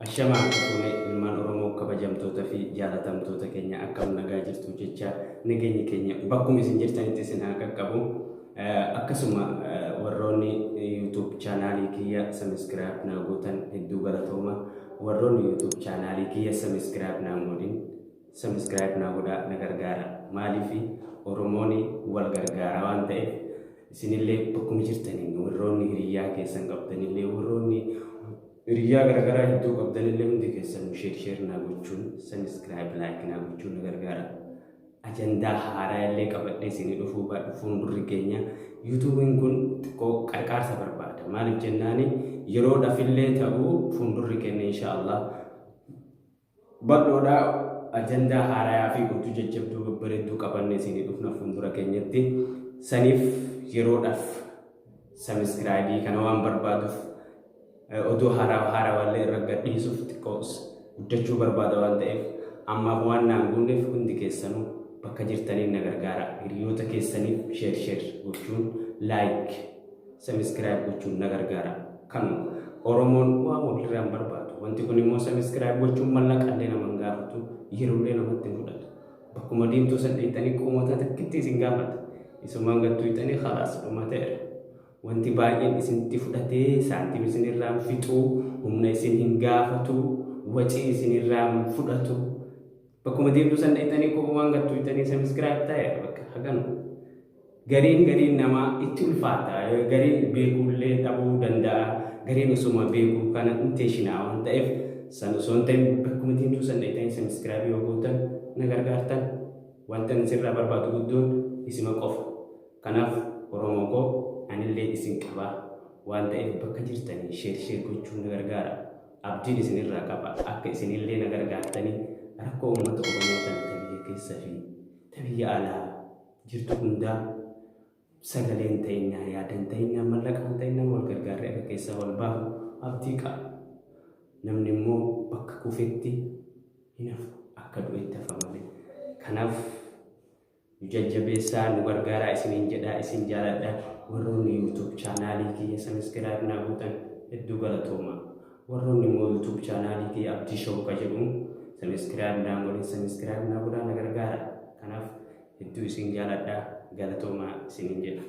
Ashamaa fuune ilmaan Oromoo kabajamtoota fi jaalatamtoota keenya akkam nagaa jirtu jecha nageenyi keenya bakkuma isin jirtanitti isin haa qaqqabu. Akkasuma warroonni YouTube chaanaalii kiyya subscribe naa gootan hedduu galatooma. Warroonni YouTube chaanaalii kiyya subscribe naa godhin subscribe naa godhaa na gargaara. Maaliif Oromoon wal gargaara waan ta'eef isinillee bakkuma jirtaniin warroonni hiriyaa keessan qabdanillee warroonni hiriyaa garagaraa hedduu qabdanillee hundi keessan share naa gochuun subscribe like naa gochuun na gargaara. Ajandaa haaraa illee qabadhee isinii dhufuun durri keenya YouTube'n kun xiqqoo qarqaarsa barbaada. Maaliif jennaani yeroodhaaf illee ta'uu fuuldurri keenya inshallah bal'oodhaa ajandaa haaraa fi guutuu jajjabduu bareedduu qabannee isinii dhufna fuuldura keenyatti. Saniif yeroodhaaf subscribe kana waan barbaaduuf oduu haaraa wallee irra gadhiisuuf xiqqoos guddachuu barbaada waan ta'eef ammaaf waan naan guunneef hundi keessanuu bakka jirtaniin na gargaara. Hiriyoota keessaniif share gochuun like subscribe gochuun na gargaara. Kan Oromoon waan walirraan barbaadu wanti kun immoo subscribe gochuun mallaqallee nama hin gaafatu yeroollee namatti hin fudhatu. Bakkuma diimtuu saddeettanii qomoota takkitti isin gaafata isumaan gattuu hixanii khalaas dhuma ta'eera. Wanti baay'een isinitti fudhatee saantiim isinirraan fixuu humna isin hin gaafatu wacii isinirraan fudhatu. Bakkuma diimtuu saddeettanii qomoowwan gattuu hixanii subscribe ta'eera bakka haganu. Gariin namaa itti ulfaata. Gariin beekuullee dhabuu danda'a. Gariin osuma beekuu kana intentional waan ta'eef san osoo hin ta'in bakkuma diimtuu saddeettanii subscribe yoo gootan na gargaartan wanta isirraa barbaadu guddoon isima qofa. Kanaaf Oromoo koo anillee isin qaba waan ta'eef bakka jirtanii share gochuun na gargaara. Abdiin isinirraa qaba akka isinillee na gargaartanii rakkoo uummata Oromoo tan biyya keessa fi biyya alaa jirtu hundaa sagaleen ta'inaa yaadan ta'inaa mallaqaan ta'inaa wal gargaarree akka keessaa wal baafu abdii qaba. Namni immoo bakka kufetti hin hafu akka du'etti hafa malee. Kanaaf jajjabeessaa nu gargaaraa isiniin jedhaa isin jaaladha. Warroonni YouTube chaanaalii kiyya subscribe naa gootan hedduu galatooma. Warroonni immoo YouTube chaanaalii kiyya Abdii Shawqa jedhuun subscribe naa godhaa na gargaara. Kanaaf hedduu isin jaaladha galatooma isiniin jedha.